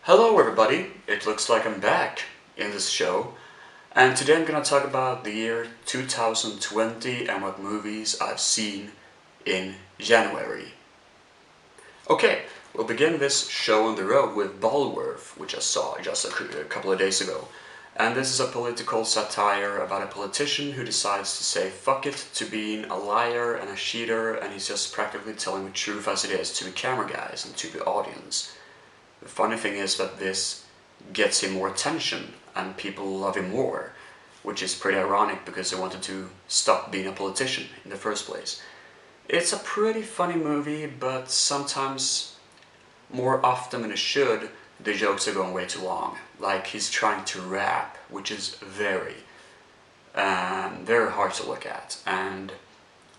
Hello everybody, it looks like I'm back in this show, and today I'm gonna talk about the year 2020 and what movies I've seen in January. Okay, we'll begin this show on the road with Bulworth, which I saw just a couple of days ago. And this is a political satire about a politician who decides to say fuck it to being a liar and a cheater, and he's just practically telling the truth as it is to the camera guys and to the audience. The funny thing is that this gets him more attention and people love him more, which is pretty ironic because they wanted to stop being a politician in the first place. It's a pretty funny movie, but sometimes, more often than it should, the jokes are going way too long. Like he's trying to rap, which is very hard to look at, and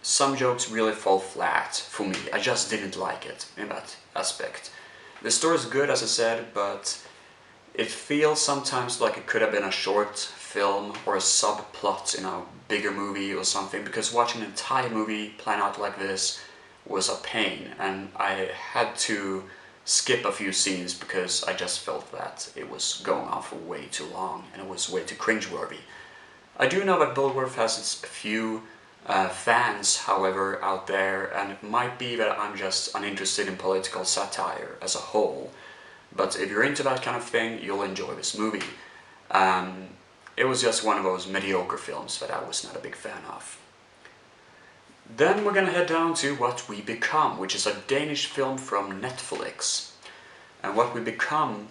some jokes really fall flat for me. I just didn't like it in that aspect. The story is good, as I said, but it feels sometimes like it could have been a short film or a subplot in a bigger movie or something, because watching an entire movie plan out like this was a pain, and I had to skip a few scenes because I just felt that it was going on for way too long and it was way too cringeworthy. I do know that Bulworth has its few fans, however, out there, and it might be that I'm just uninterested in political satire as a whole. But if you're into that kind of thing, you'll enjoy this movie. It was just one of those mediocre films that I was not a big fan of. Then we're gonna head down to What We Become, which is a Danish film from Netflix. And What We Become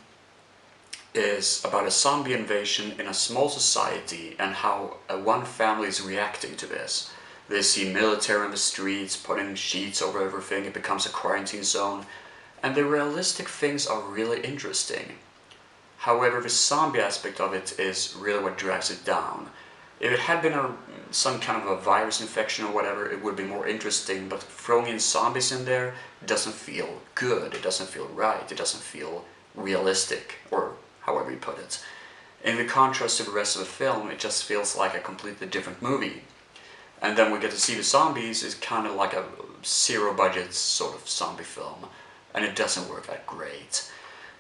is about a zombie invasion in a small society and how one family is reacting to this. They see military on the streets, putting sheets over everything, it becomes a quarantine zone, and the realistic things are really interesting. However, the zombie aspect of it is really what drags it down. If it had been some kind of a virus infection or whatever, it would be more interesting, but throwing in zombies in there doesn't feel good, it doesn't feel right, it doesn't feel realistic, or however you put it. In the contrast to the rest of the film, it just feels like a completely different movie. And then we get to see the zombies is kind of like a zero-budget sort of zombie film, and it doesn't work that great.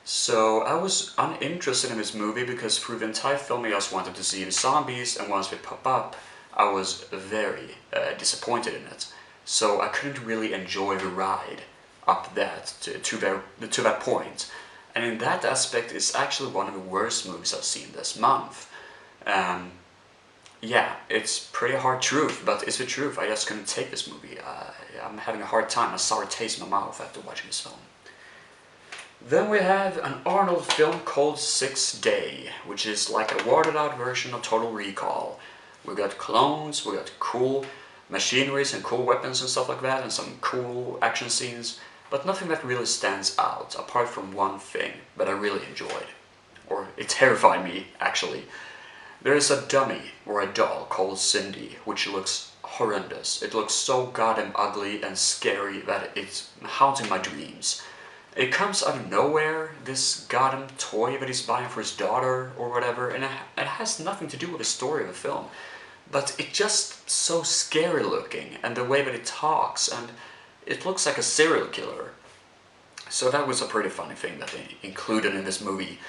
So I was uninterested in this movie because through the entire film I just wanted to see the zombies, and once they pop up, I was very disappointed in it. So I couldn't really enjoy the ride up to that point. And in that aspect, it's actually one of the worst movies I've seen this month. Yeah, it's pretty hard truth, but it's the truth. I just couldn't take this movie. I'm having a hard time, a sour taste in my mouth after watching this film. Then we have an Arnold film called 6th Day, which is like a watered out version of Total Recall. We got clones, we got cool machineries and cool weapons and stuff like that, and some cool action scenes, but nothing that really stands out, apart from one thing that I really enjoyed. Or it terrified me, actually. There is a dummy, or a doll, called Cindy, which looks horrendous. It looks so goddamn ugly and scary that it's haunting my dreams. It comes out of nowhere, this goddamn toy that he's buying for his daughter or whatever, and it has nothing to do with the story of the film. But it's just so scary looking, and the way that it talks, and it looks like a serial killer. So that was a pretty funny thing that they included in this movie.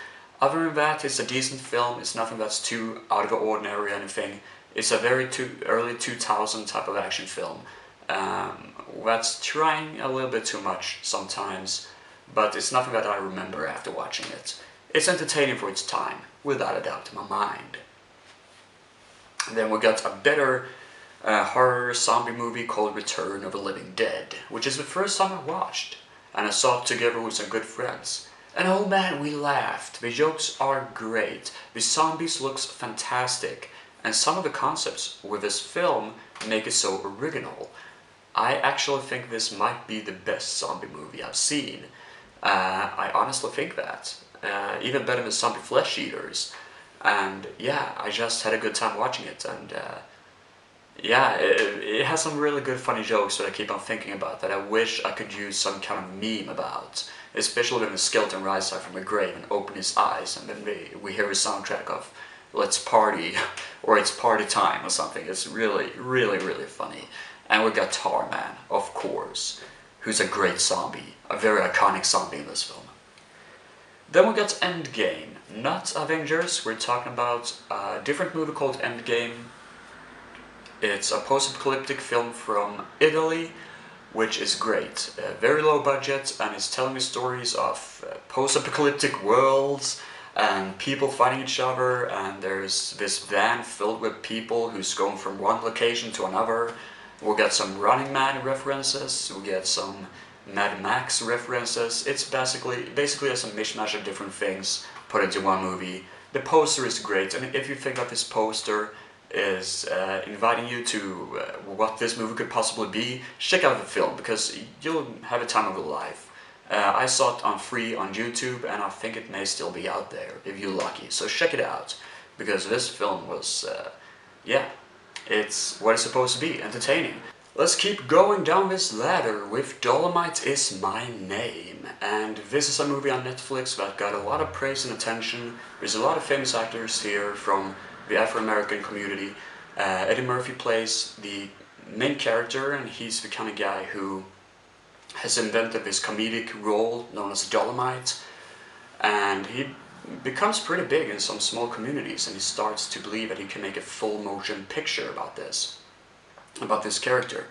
Other than that, it's a decent film, it's nothing that's too out of the ordinary or anything. It's a very early 2000 type of action film. That's trying a little bit too much sometimes, but it's nothing that I remember after watching it. It's entertaining for its time, without a doubt in my mind. And then we got a better horror zombie movie called Return of the Living Dead, which is the first time I watched, and I saw it together with some good friends. And oh man, we laughed. The jokes are great. The zombies looks fantastic. And some of the concepts with this film make it so original. I actually think this might be the best zombie movie I've seen. I honestly think that. Even better than Zombie Flesh Eaters. And yeah, I just had a good time watching it. And yeah, it has some really good funny jokes that I keep on thinking about that I wish I could use some kind of meme about. Especially when the skeleton rises up from the grave and opens his eyes, and then we hear a soundtrack of Let's Party, or It's Party Time or something. It's really, really, really funny. And we got Tarman, of course, who's a great zombie, a very iconic zombie in this film. Then we got Endgame, not Avengers. We're talking about a different movie called Endgame. It's a post-apocalyptic film from Italy, which is great. Very low budget, and it's telling me stories of post-apocalyptic worlds and people fighting each other, and there's this van filled with people who's going from one location to another. We'll get some Running Man references, we'll get some Mad Max references. It's basically just a mishmash of different things put into one movie. The poster is great, and if you think that this poster is inviting you to what this movie could possibly be, check out the film, because you'll have a time of your life. I saw it on free on YouTube, and I think it may still be out there if you're lucky, so check it out, because this film was, yeah, it's what it's supposed to be, entertaining. Let's keep going down this ladder with Dolomite Is My Name, and this is a movie on Netflix that got a lot of praise and attention. There's a lot of famous actors here from the Afro-American community. Eddie Murphy plays the main character, and he's the kind of guy who has invented this comedic role known as Dolomite, and he becomes pretty big in some small communities, and he starts to believe that he can make a full motion picture about this character.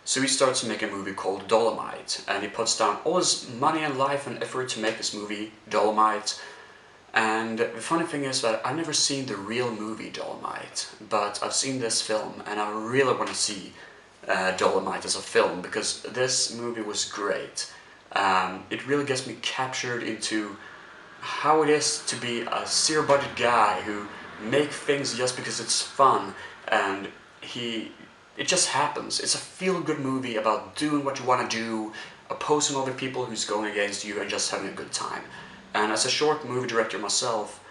So he starts to make a movie called Dolomite, and he puts down all his money and life and effort to make this movie, Dolomite. And the funny thing is that I've never seen the real movie Dolomite, but I've seen this film, and I really want to see Dolomite as a film, because this movie was great. It really gets me captured into how it is to be a zero-budget guy who make things just because it's fun, and it just happens. It's a feel-good movie about doing what you want to do, opposing other people who's going against you, and just having a good time. And as a short movie director myself,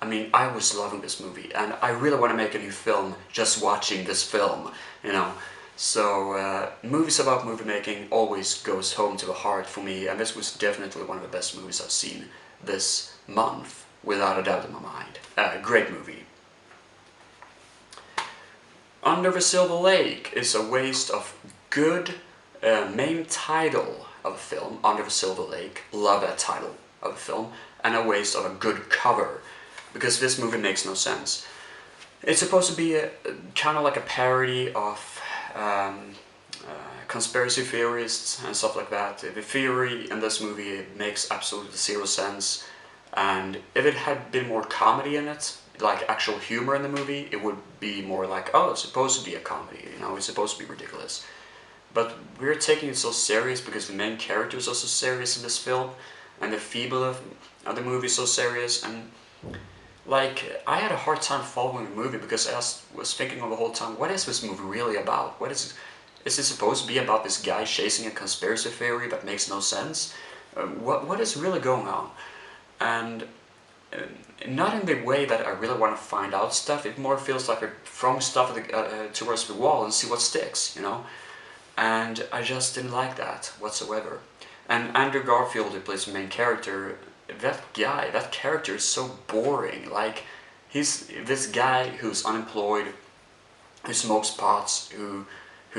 I mean, I was loving this movie, and I really want to make a new film just watching this film, you know. So, movies about movie making always goes home to the heart for me, and this was definitely one of the best movies I've seen this month, without a doubt in my mind. Great movie. Under the Silver Lake is a waste of good main title of a film, Under the Silver Lake. Love that title of a film, and a waste of a good cover, because this movie makes no sense. It's supposed to be kind of like a parody of conspiracy theorists and stuff like that. The theory in this movie makes absolutely zero sense, and if it had been more comedy in it, like actual humor in the movie, it would be more like, oh, it's supposed to be a comedy, you know, it's supposed to be ridiculous. But we're taking it so serious because the main characters are so serious in this film, and the theme of the movie is so serious, and like, I had a hard time following the movie because I was thinking of the whole time, what is this movie really about? Is it supposed to be about this guy chasing a conspiracy theory that makes no sense? What is really going on? And not in the way that I really want to find out stuff, it more feels like I'm throwing stuff towards the wall and see what sticks, you know? And I just didn't like that whatsoever. And Andrew Garfield, who plays the main character, that character is so boring. Like, he's this guy who's unemployed, who smokes pots, who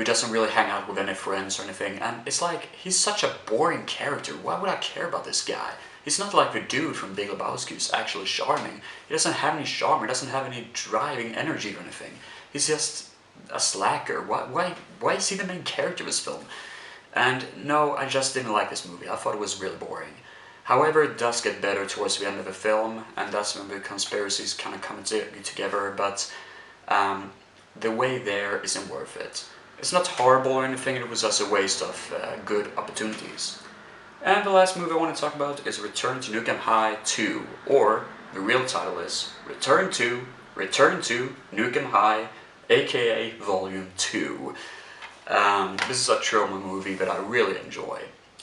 doesn't really hang out with any friends or anything, and it's like, he's such a boring character. Why would I care about this guy? He's not like the dude from Big Lebowski who's actually charming. He doesn't have any charm, he doesn't have any driving energy or anything. He's just a slacker. Why is he the main character of this film? And no, I just didn't like this movie. I thought it was really boring. However, it does get better towards the end of the film, and that's when the conspiracies kind of come together, but the way there isn't worth it. It's not horrible or anything, it was just a waste of good opportunities. And the last movie I want to talk about is Return to Nukem High 2, or the real title is Return to Nukem High, aka Volume 2. This is a trauma movie that I really enjoy.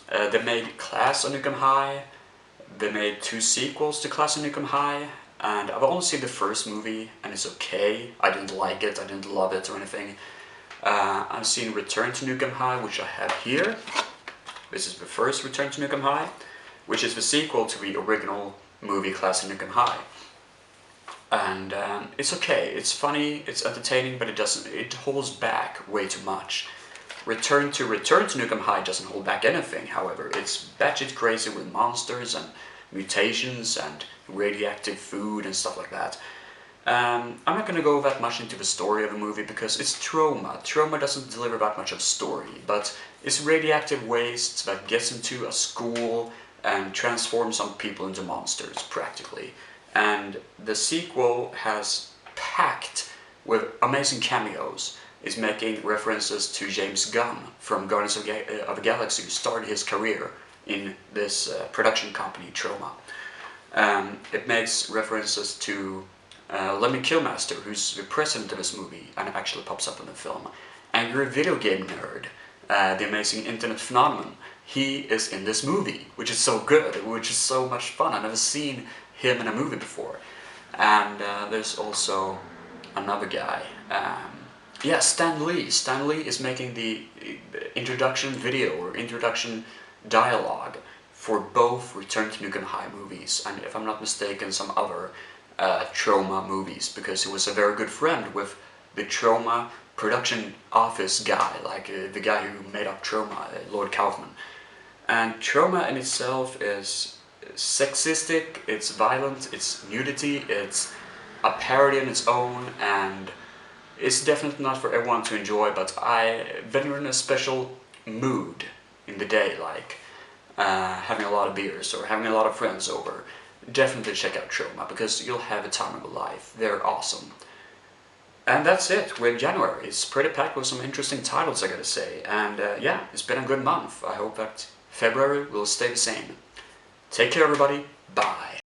They made Class on Nukem High, they made 2 sequels to Class on Nukem High, and I've only seen the first movie, and it's okay. I didn't like it, I didn't love it or anything. I've seen Return to Nukem High, which I have here. This is the first Return to Nukem High, which is the sequel to the original movie Class on Nukem High. And it's okay, it's funny, it's entertaining, but it holds back way too much. Return to Nukem High doesn't hold back anything, however. It's batshit crazy with monsters and mutations and radioactive food and stuff like that. I'm not going to go that much into the story of the movie because it's Troma. Troma doesn't deliver that much of story, but it's radioactive waste that gets into a school and transforms some people into monsters, practically. And the sequel has packed with amazing cameos. It's making references to James Gunn from Guardians of the Galaxy, who started his career in this production company, Troma. It makes references to Lemmy Kilmaster, who's the president of this movie, and it actually pops up in the film. Angry Video Game Nerd, the amazing internet phenomenon, he is in this movie, which is so good, which is so much fun. I've never seen him in a movie before. And there's also another guy. Yeah, Stan Lee. Stan Lee is making the introduction video or introduction dialogue for both Return to Nukem High movies, and if I'm not mistaken, some other Troma movies, because he was a very good friend with the Troma production office guy, like the guy who made up Troma, Lord Kaufman. And Troma in itself is sexistic, it's violent, it's nudity, it's a parody on its own, and it's definitely not for everyone to enjoy, but when you're in a special mood in the day, like having a lot of beers or having a lot of friends over, definitely check out Troma, because you'll have a time of your life. They're awesome. And that's it with January. It's pretty packed with some interesting titles, I gotta say. And yeah, it's been a good month. I hope that February will stay the same. Take care, everybody. Bye.